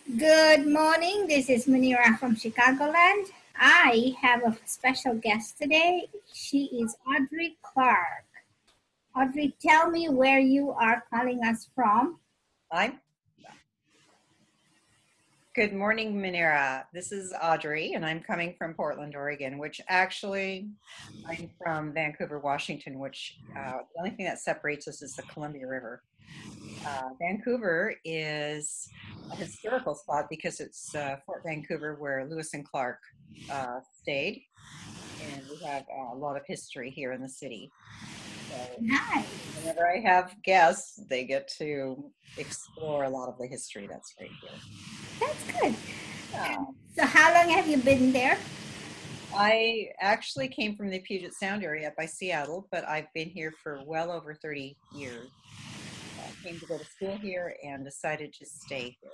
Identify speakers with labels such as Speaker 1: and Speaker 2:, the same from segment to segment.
Speaker 1: Good morning. This is Munira from Chicagoland. I have a special guest today. She is Audrey Clark. Audrey, tell me where you are calling us from.
Speaker 2: I'm Good morning, Munira. This is Audrey, and I'm coming from Portland, Oregon, which actually I'm from Vancouver, Washington, which the only thing that separates us is the Columbia River. Vancouver is a historical spot because it's Fort Vancouver where Lewis and Clark stayed, and we have a lot of history here in the city. So
Speaker 1: Nice.
Speaker 2: whenever I have guests, they get to explore a lot of the history that's right here.
Speaker 1: That's good.
Speaker 2: Yeah.
Speaker 1: So, how long have you been there?
Speaker 2: I actually came from the Puget Sound area up by Seattle, but I've been here for well over 30 years. I came to go to school here and decided to stay here.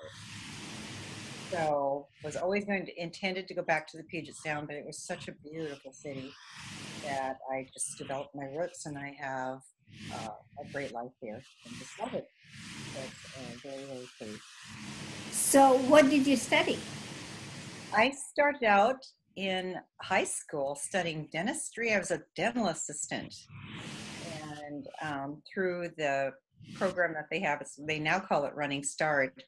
Speaker 2: So was always intended to go back to the Puget Sound, but it was such a beautiful city that I just developed my roots, and I have a great life here and just love it. So it's very, very pretty.
Speaker 1: So, what did you study?
Speaker 2: I started out in high school studying dentistry. I was a dental assistant, and through the program that they have, they now call it Running Start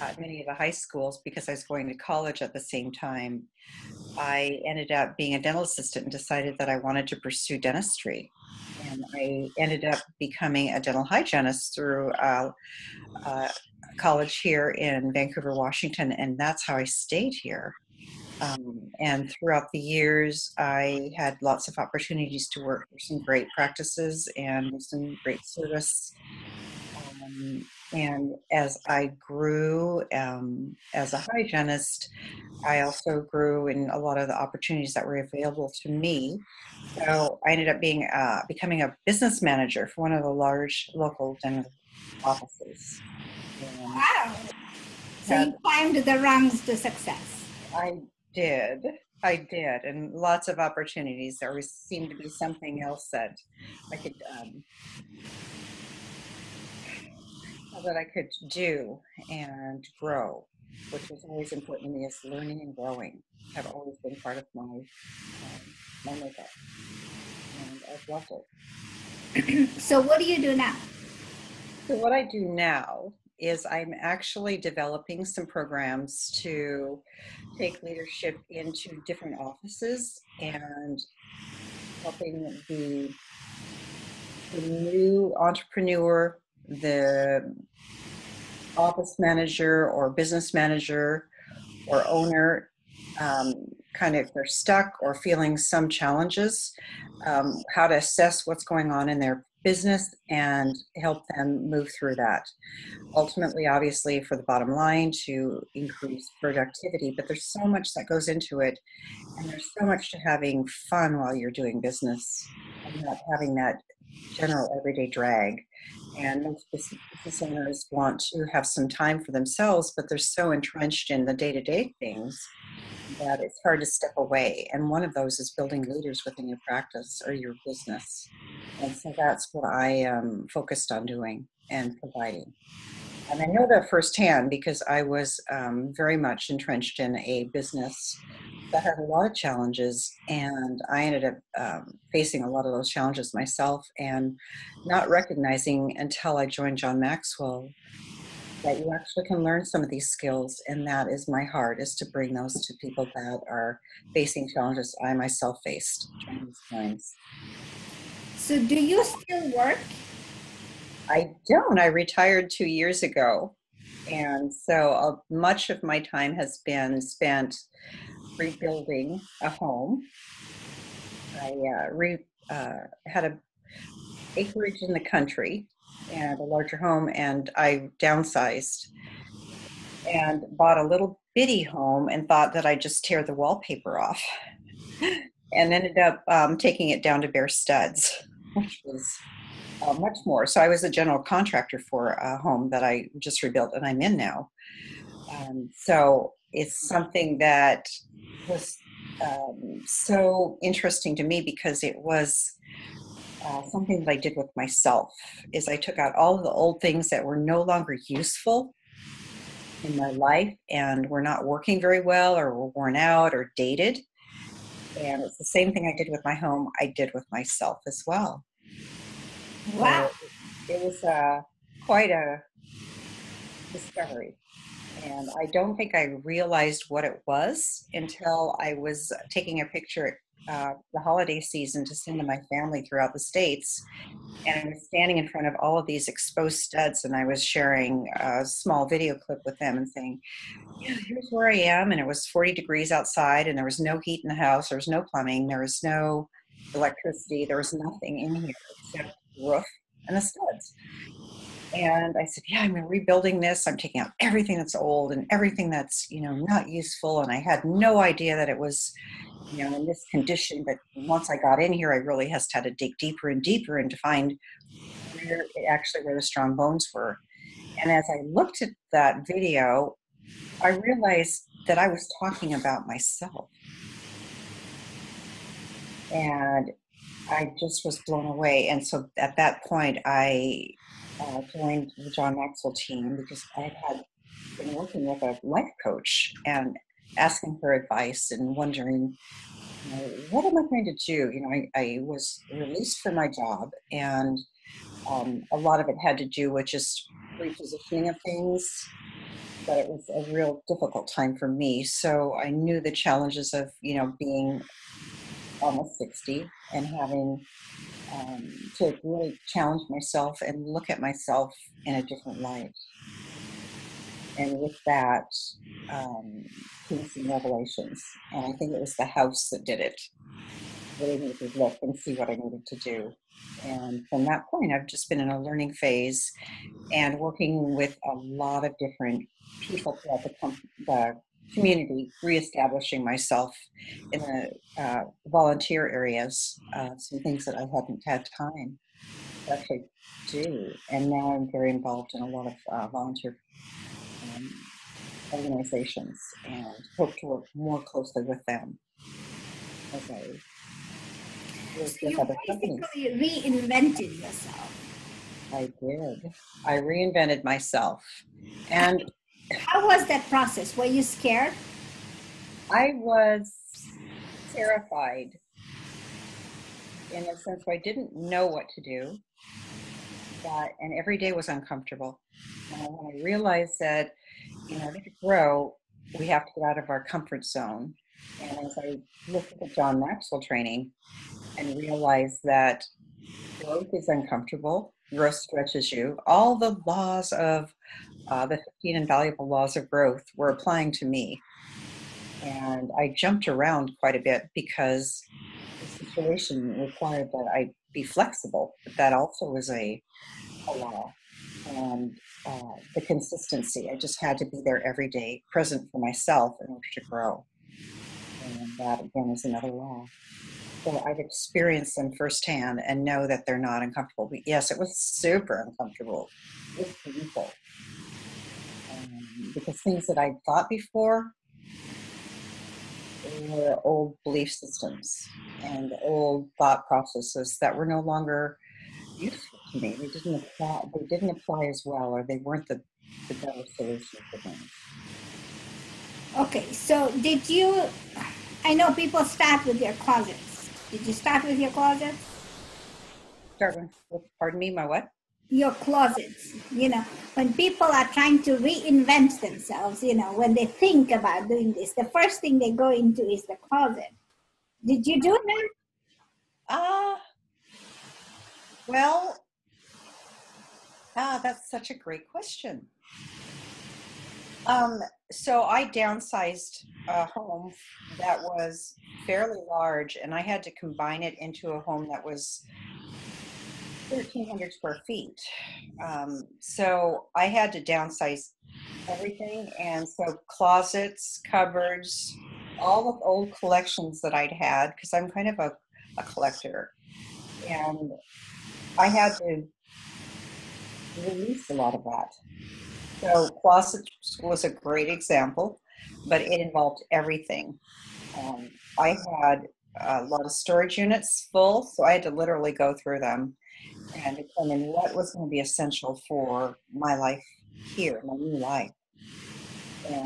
Speaker 2: at many of the high schools, because I was going to college at the same time, I ended up being a dental assistant and decided that I wanted to pursue dentistry. And I ended up becoming a dental hygienist through college here in Vancouver, Washington, and that's how I stayed here. And throughout the years, I had lots of opportunities to work for some great practices and some great service. And as I grew as a hygienist, I also grew in a lot of the opportunities that were available to me. So I ended up becoming a business manager for one of the large local dental offices. And
Speaker 1: Wow. So, you climbed the rungs to success.
Speaker 2: I did, and lots of opportunities. There always seemed to be something else that I could do and grow, which was always important to me. Is learning and growing have always been part of my makeup, and I've loved it.
Speaker 1: So, what do you do now?
Speaker 2: So what I do now is I'm actually developing some programs to take leadership into different offices and helping the new entrepreneur, the office manager or business manager or owner, kind of if they're stuck or feeling some challenges, how to assess what's going on in their business and help them move through that. Ultimately, obviously, for the bottom line, to increase productivity, but there's so much that goes into it, and there's so much to having fun while you're doing business and not having that general everyday drag. And most business owners want to have some time for themselves, but they're so entrenched in the day-to-day things that it's hard to step away. And one of those is building leaders within your practice or your business. And so that's what I focused on doing and providing. And I know that firsthand because I was very much entrenched in a business that had a lot of challenges, and I ended up facing a lot of those challenges myself and not recognizing until I joined John Maxwell that you actually can learn some of these skills, and that is my heart, is to bring those to people that are facing challenges I myself faced during these times.
Speaker 1: So, do you still work?
Speaker 2: I don't. I retired 2 years ago, and so much of my time has been spent rebuilding a home. I had a acreage in the country and a larger home, and I downsized and bought a little bitty home and thought that I'd just tear the wallpaper off, and ended up taking it down to bare studs, which was much more. So I was a general contractor for a home that I just rebuilt and I'm in now. So it's something that was so interesting to me because it was something that I did with myself. Is I took out all of the old things that were no longer useful in my life and were not working very well or were worn out or dated. And it's the same thing I did with my home, I did with myself as well.
Speaker 1: Wow.
Speaker 2: So it was quite a discovery. And I don't think I realized what it was until I was taking a picture at the holiday season to send to my family throughout the States. And I was standing in front of all of these exposed studs, and I was sharing a small video clip with them and saying, yeah, here's where I am. And it was 40 degrees outside, and there was no heat in the house. There was no plumbing. There was no electricity. There was nothing in here except the roof and the studs. And I said, yeah, I'm rebuilding this. I'm taking out everything that's old and everything that's, not useful. And I had no idea that it was, in this condition. But once I got in here, I really just had to dig deeper and deeper and to find where the strong bones were. And as I looked at that video, I realized that I was talking about myself. And I just was blown away. And so at that point, I joined the John Maxwell team because I had been working with a life coach and asking her advice and wondering, what am I going to do? I was released from my job, and a lot of it had to do with just repositioning of things, but it was a real difficult time for me. So I knew the challenges of, being almost 60 and having to really challenge myself and look at myself in a different light. And with that came some revelations. And I think it was the house that did it. Really made me look and see what I needed to do. And from that point, I've just been in a learning phase and working with a lot of different people throughout the community, reestablishing myself in the volunteer areas, some things that I hadn't had time to actually do. And now I'm very involved in a lot of volunteer organizations and hope to work more closely with them as I work
Speaker 1: So
Speaker 2: with
Speaker 1: you
Speaker 2: other companies.
Speaker 1: basically reinvented yourself.
Speaker 2: I did. I reinvented myself. And
Speaker 1: How was that process? Were you scared?
Speaker 2: I was terrified in a sense where I didn't know what to do, and every day was uncomfortable. And when I realized that in order to grow, we have to get out of our comfort zone. And as I looked at the John Maxwell training and realized that growth is uncomfortable, growth stretches you, all the laws of the 15 invaluable laws of growth were applying to me. And I jumped around quite a bit because the situation required that I be flexible, but that also was a law. And the consistency, I just had to be there every day, present for myself in order to grow. And that, again, is another law. So I've experienced them firsthand and know that they're not uncomfortable. But yes, it was super uncomfortable. It was painful. Because things that I'd thought before were old belief systems and old thought processes that were no longer useful to me. They didn't apply as well, or they weren't the better solution for things.
Speaker 1: Okay, so I know people start with their closets. Did you start with your closets?
Speaker 2: Start with, pardon me, my what?
Speaker 1: Your closets. When people are trying to reinvent themselves, when they think about doing this, the first thing they go into is the closet. Did you do that?
Speaker 2: Well, that's such a great question. So I downsized a home that was fairly large, and I had to combine it into a home that was 1,300 square feet. So I had to downsize everything. And so closets, cupboards, all of old collections that I'd had, because I'm kind of a collector. And I had to release a lot of that. So closets was a great example, but it involved everything. I had a lot of storage units full, so I had to literally go through them and determine what was going to be essential for my life here, my new life.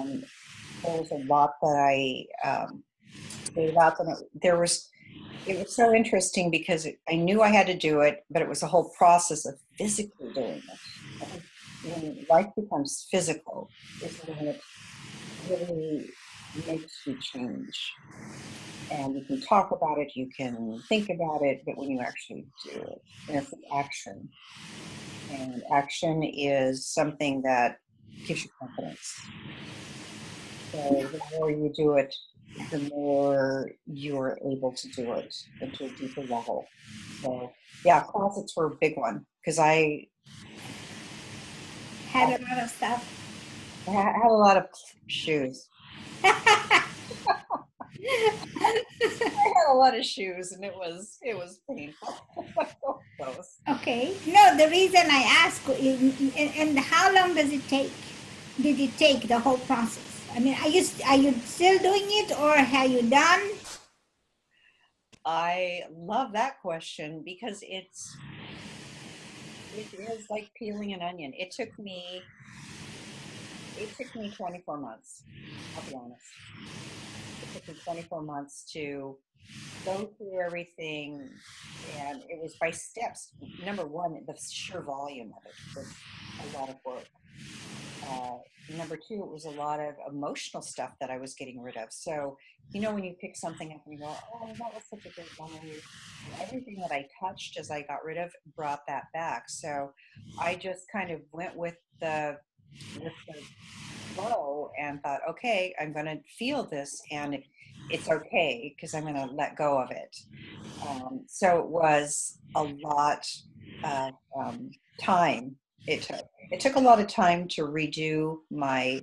Speaker 2: and there was a lot that I gave up, and it was so interesting because I knew I had to do it, but it was a whole process of physically doing it. I think when life becomes physical is when it really makes you change. And you can talk about it, you can think about it, but when you actually do it, and it's action. And action is something that gives you confidence. So the more you do it, the more you're able to do it into a deeper level. So yeah, closets were a big one because I
Speaker 1: Had a lot of stuff.
Speaker 2: had a lot of shoes. I had a lot of shoes, and it was painful. Those.
Speaker 1: Okay. No, the reason I ask is, and how long does it take? Did it take the whole process? I mean, are you still doing it, or have you done?
Speaker 2: I love that question because it is like peeling an onion. It took me 24 months. I'll be honest. It took me 24 months to go through everything, and it was by steps. Number one, the sheer volume of it was a lot of work. Number two, it was a lot of emotional stuff that I was getting rid of. So, when you pick something up and you go, oh, that was such a great memory. Everything that I touched as I got rid of brought that back. So I just kind of went with the flow and thought, okay, I'm going to feel this, and it's okay because I'm going to let go of it. So it was a lot of time. It took a lot of time to redo my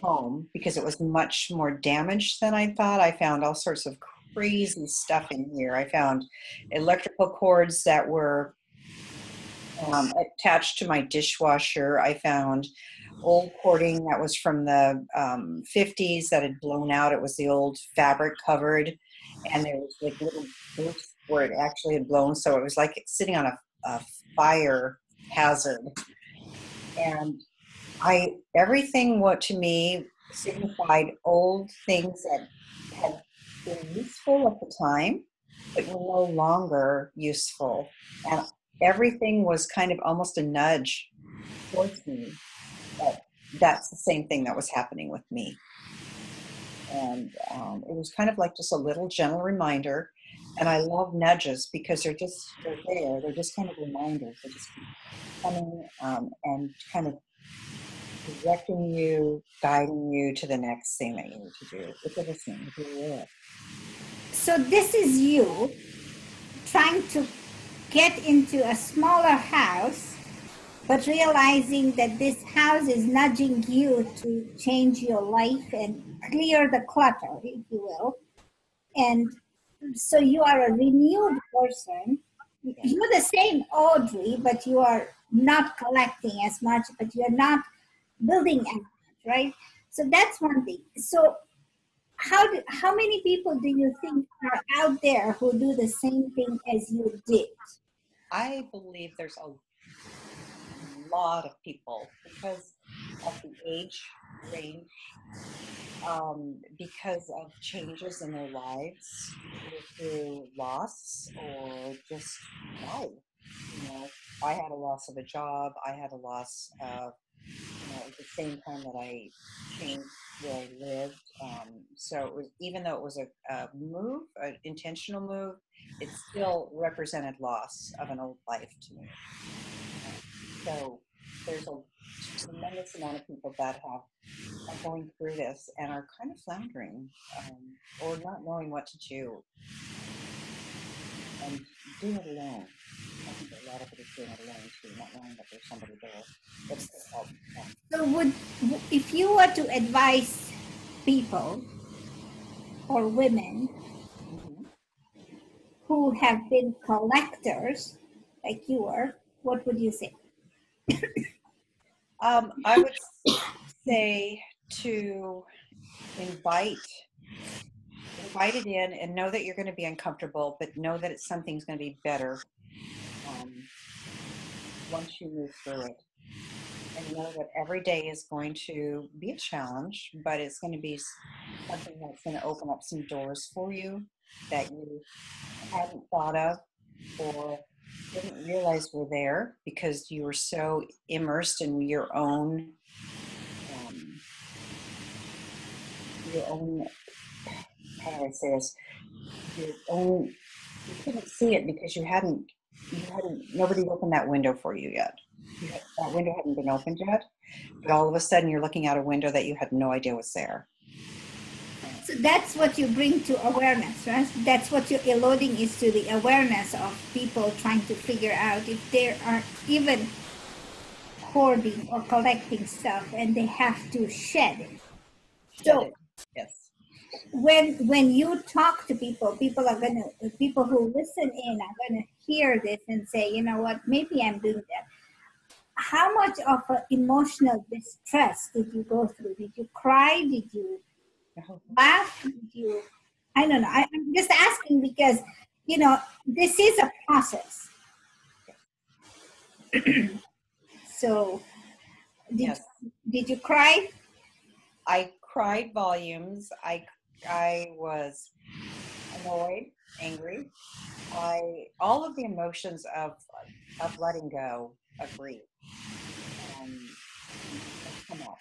Speaker 2: home because it was much more damaged than I thought. I found all sorts of crazy stuff in here. I found electrical cords that were attached to my dishwasher. I found old cording that was from the 50s that had blown out. It was the old fabric covered, and there was like little groups where it actually had blown. So it was like sitting on a fire hazard. And everything what to me signified old things that had been useful at the time, but were no longer useful. And everything was kind of almost a nudge towards me that that's the same thing that was happening with me. And it was kind of like just a little gentle reminder. And I love nudges because they're there. They're just kind of reminders. They're just coming and kind of directing you, guiding you to the next thing that you need to do. If you're listening, if you're aware.
Speaker 1: So this is you trying to get into a smaller house, but realizing that this house is nudging you to change your life and clear the clutter, if you will. And so you are a renewed person. You're the same Audrey, but you are not collecting as much, but you're not building as much, right? So that's one thing. So how many people do you think are out there who do the same thing as you did?
Speaker 2: I believe there's a lot of people because of the age range, because of changes in their lives, either through loss or just life. I had a loss of a job. I had a loss of, at the same time that I changed where I lived. So it was, even though it was a move, an intentional move, it still represented loss of an old life to me. So there's a tremendous amount of people that are going through this and are kind of floundering or not knowing what to do and doing it alone. I think a lot of it is doing it alone too, not knowing that there's somebody there that's going to help them.
Speaker 1: So if you were to advise people or women who have been collectors like you were, what would you say?
Speaker 2: I would say to invite it in and know that you're going to be uncomfortable, but know that something's going to be better once you move through it. and know that every day is going to be a challenge, but it's going to be something that's going to open up some doors for you that you hadn't thought of or didn't realize were there because you were so immersed in um, your own, how do I say this, your own, you couldn't see it because nobody opened that window for you yet. That window hadn't been opened yet, but all of a sudden you're looking out a window that you had no idea was there.
Speaker 1: So that's what you bring to awareness, right? That's what you're eluding, is to the awareness of people trying to figure out if they are even hoarding or collecting stuff and they have to shed it.
Speaker 2: Shed
Speaker 1: So
Speaker 2: it. Yes.
Speaker 1: when you talk to people, people who listen in are gonna hear this and say, you know what, maybe I'm doing that. How much of an emotional distress did you go through? Did you cry? Did you laugh? Did you? I don't know. I'm just asking because, this is a process. So,
Speaker 2: Yes.
Speaker 1: did you cry?
Speaker 2: I cried volumes. I was annoyed, angry. All of the emotions of letting go, of grief, have come up.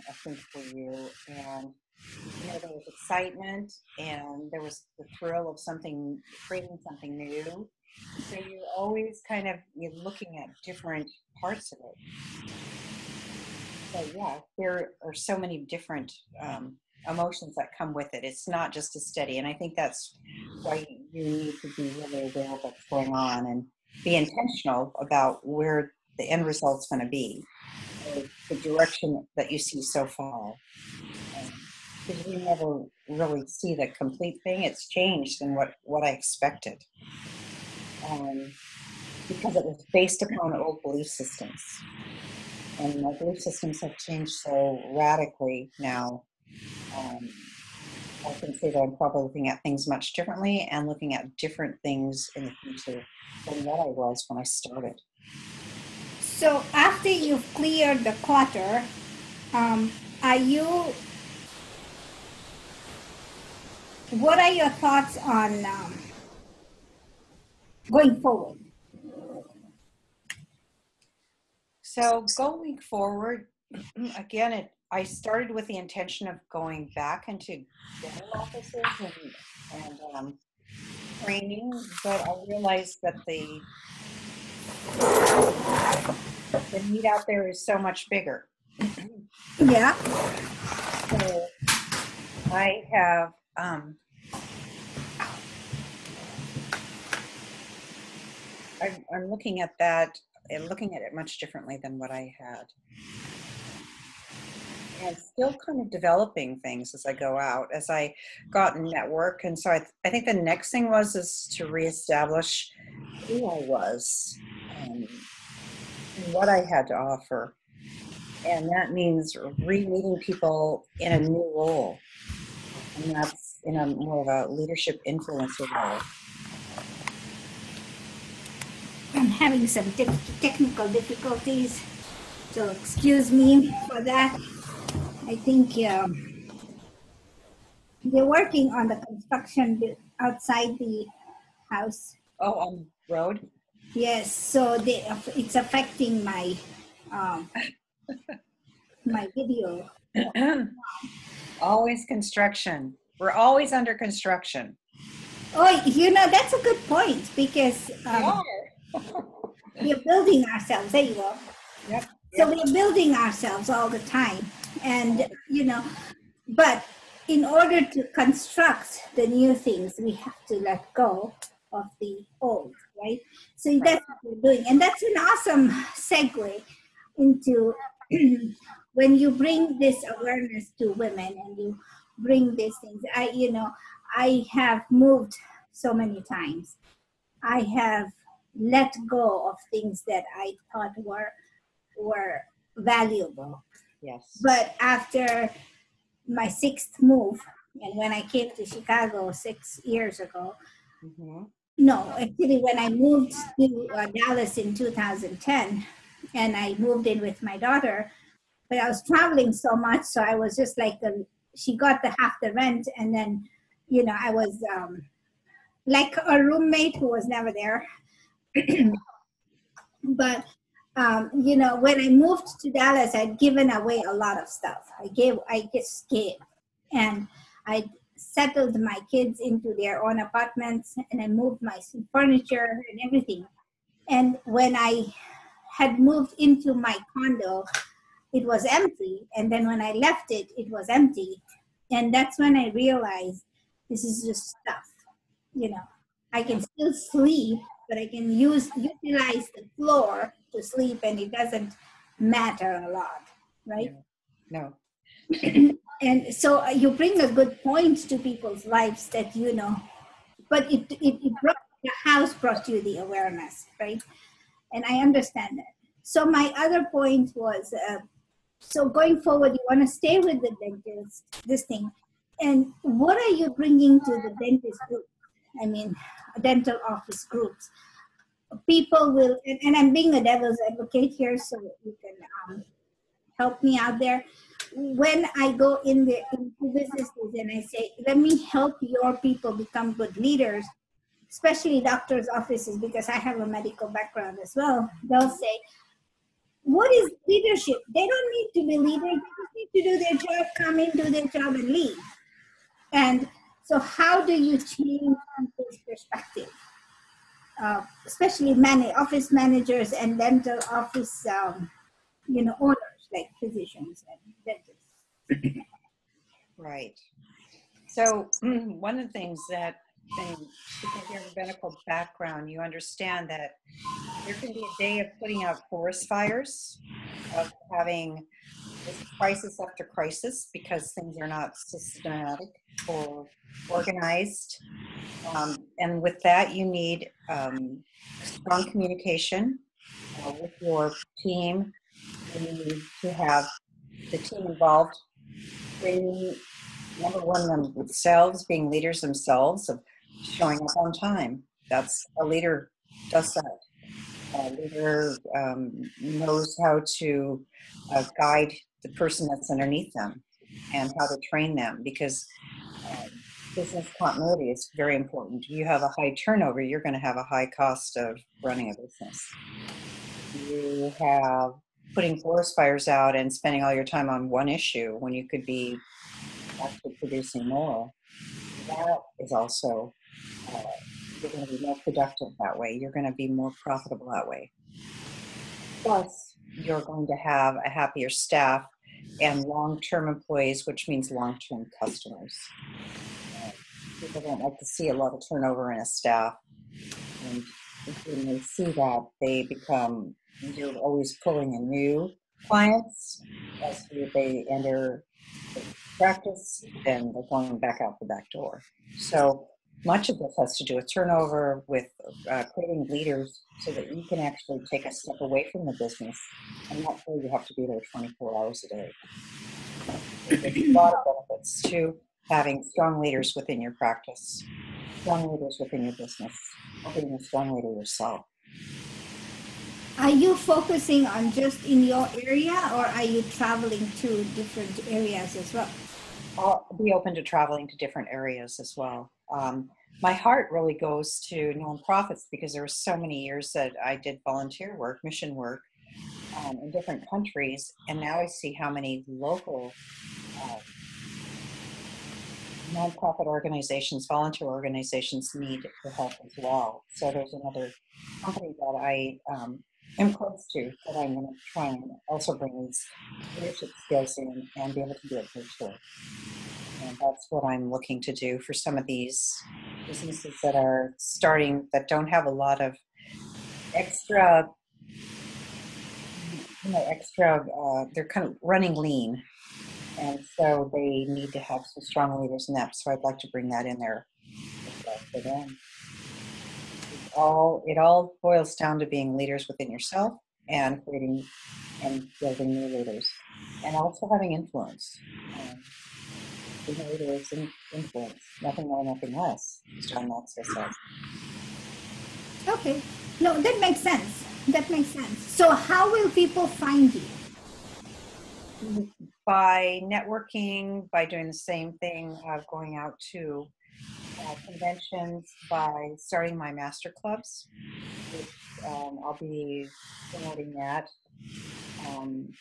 Speaker 2: I think for you, and there was excitement, and there was the thrill of creating something new. So you're looking at different parts of it. So yeah, there are so many different emotions that come with it. It's not just a steady, and I think that's why you need to be really aware of what's going on and be intentional about where the end result's going to be, or the direction that you see so far. Because we never really see the complete thing. It's changed than what I expected. Because it was based upon old belief systems. And my belief systems have changed so radically now. I can say that I'm probably looking at things much differently and looking at different things in the future than what I was when I started.
Speaker 1: So after you've cleared the clutter, what are your thoughts on going forward?
Speaker 2: So going forward, again, I started with the intention of going back into dental offices and training, but I realized that the need out there is so much bigger.
Speaker 1: Yeah.
Speaker 2: So I have I'm looking at that and looking at it much differently than what I had. And still kind of developing things as I go out, as I got in network. And so I think the next thing is to reestablish who I was and what I had to offer. And that means re-meeting people in a new role. And that's in a more of a leadership influencer role.
Speaker 1: I'm having some technical difficulties, so excuse me for that. I think they're working on the construction outside the house.
Speaker 2: Oh, on the road?
Speaker 1: Yes, so it's affecting my my video.
Speaker 2: Always construction. We're always under construction.
Speaker 1: Oh, that's a good point, because we're building ourselves. There you go.
Speaker 2: Yep.
Speaker 1: So we're building ourselves all the time. And, but in order to construct the new things, we have to let go of the old, right? So that's what we're doing. And that's an awesome segue into when you bring this awareness to women and you bring these things. I have moved so many times. I have let go of things that I thought were valuable.
Speaker 2: Yes.
Speaker 1: But after my sixth move, and when I came to Chicago 6 years ago, no, actually when I moved to Dallas in 2010, and I moved in with my daughter. But I was traveling so much, so I was just like, she got the half the rent, and then, I was like a roommate who was never there. But when I moved to Dallas, I'd given away a lot of stuff. I just gave, and I settled my kids into their own apartments, and I moved my furniture and everything. And when I had moved into my condo, it was empty. And then when I left it, it was empty. And that's when I realized this is just stuff. I can still sleep, but I can utilize the floor to sleep, and it doesn't matter a lot, right?
Speaker 2: No.
Speaker 1: And so you bring a good point to people's lives that, but the house brought you the awareness, right? And I understand that. So my other point was, so going forward, you want to stay with the dentist, this thing. And what are you bringing to the dentist group? I mean, dental office groups. People will, and I'm being a devil's advocate here, so you can help me out there. When I go into businesses and I say, let me help your people become good leaders, especially doctors' offices, because I have a medical background as well, they'll say, what is leadership? They don't need to be leaders. They just need to do their job, come in, do their job, and leave. And so how do you change people's perspective? Especially office managers and dental office, owners, like physicians and dentists.
Speaker 2: Right. So one of the things that, because you have a medical background, you understand that there can be a day of putting out forest fires, of having crisis after crisis because things are not systematic or organized. And with that, you need strong communication with your team. You need to have the team involved, training, number one, themselves, being leaders themselves, of showing up on time. That's a leader does that. A leader knows how to guide the person that's underneath them and how to train them, because business continuity is very important. If you have a high turnover, you're going to have a high cost of running a business. You have putting forest fires out and spending all your time on one issue when you could be actually producing more. That is also, you're going to be more productive that way. You're going to be more profitable that way. Plus, you're going to have a happier staff and long-term employees, which means long-term customers. People don't like to see a lot of turnover in a staff. And when they see that, you're always pulling in new clients. As they enter the practice, then they're going back out the back door. So much of this has to do with turnover, with creating leaders so that you can actually take a step away from the business and not feel you have to be there 24 hours a day. There's a lot of benefits to having strong leaders within your practice, strong leaders within your business, being a strong leader yourself.
Speaker 1: Are you focusing on just in your area, or are you traveling to different areas as well?
Speaker 2: I'll be open to traveling to different areas as well. My heart really goes to nonprofits because there were so many years that I did volunteer work, mission work in different countries, and now I see how many local nonprofit organizations, volunteer organizations need the help as well. So there's another company that I am close to that I'm going to try and also bring these leadership skills in and be able to do it virtually. And that's what I'm looking to do for some of these businesses that are starting, that don't have a lot of extra, they're kind of running lean. And so they need to have some strong leaders in that. So I'd like to bring that in there for them. It all boils down to being leaders within yourself and creating and building new leaders, and also having influence. Being a leader is influence, nothing more, nothing less, as John Maxwell says.
Speaker 1: Okay, no, that makes sense. That makes sense. So how will people find you?
Speaker 2: By networking, by doing the same thing, going out to conventions, by starting my master clubs, which I'll be promoting that. And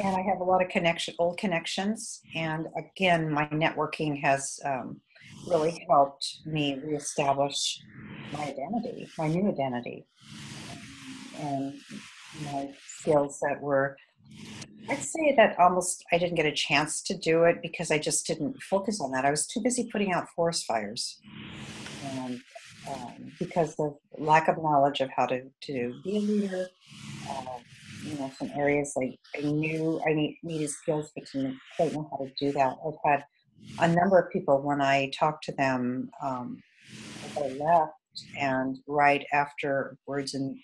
Speaker 2: I have a lot of old connections. And again, my networking has really helped me reestablish my identity, my new identity, and my skills that were, I'd say that almost I didn't get a chance to do it because I just didn't focus on that. I was too busy putting out forest fires. And because of lack of knowledge of how to be a leader, some areas like I knew I needed skills, but didn't quite know how to do that. I've had a number of people when I talked to them as I left and right afterwards and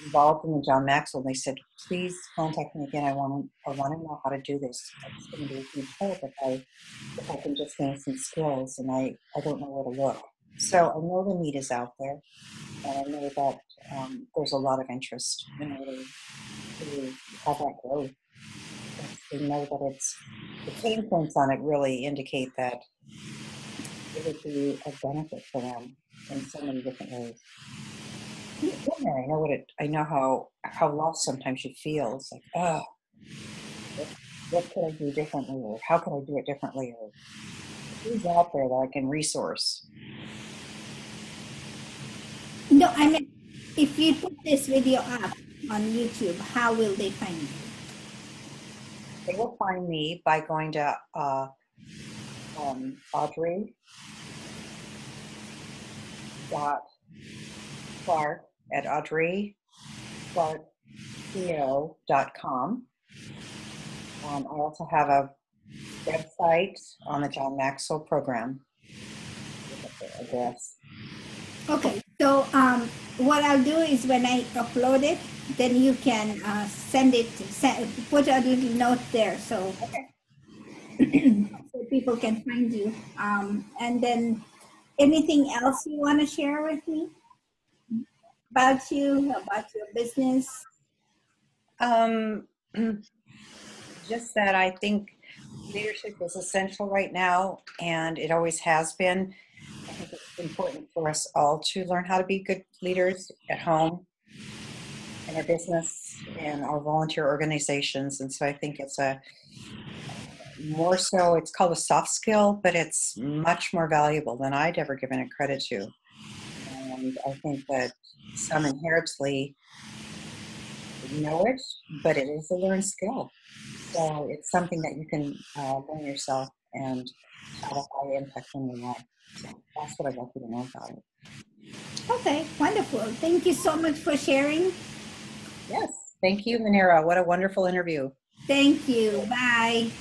Speaker 2: involved in the John Maxwell, they said, please contact me again. I want to know how to do this. It's going to be a huge help if I can just gain some skills, and I don't know where to look. So I know the need is out there, and I know that there's a lot of interest in order to have that growth. We know that the pain points on it really indicate that it would be a benefit for them in so many different ways. I know how lost sometimes you feel. It's like, oh, what could I do differently, or how can I do it differently, or who's out there that I can resource?
Speaker 1: No, I mean, if you put this video up on YouTube, how will they find you?
Speaker 2: They will find me by going to Audrey Clark at audreyclarkco.com. I also have a website on the John Maxwell program address.
Speaker 1: Okay, so what I'll do is when I upload it, then you can put a little note there so, so people can find you. And then anything else you want to share with me about you, about your business?
Speaker 2: Just that I think leadership is essential right now, and it always has been. I think it's important for us all to learn how to be good leaders at home, in our business, in our volunteer organizations. And so I think it's it's called a soft skill, but it's much more valuable than I'd ever given it credit to. And I think that some inherently know it, but it is a learned skill. So it's something that you can learn yourself and have a high impact on your life. So that's what I'd like you to know about it.
Speaker 1: Okay, wonderful. Thank you so much for sharing.
Speaker 2: Yes, thank you, Munira. What a wonderful interview.
Speaker 1: Thank you. Bye.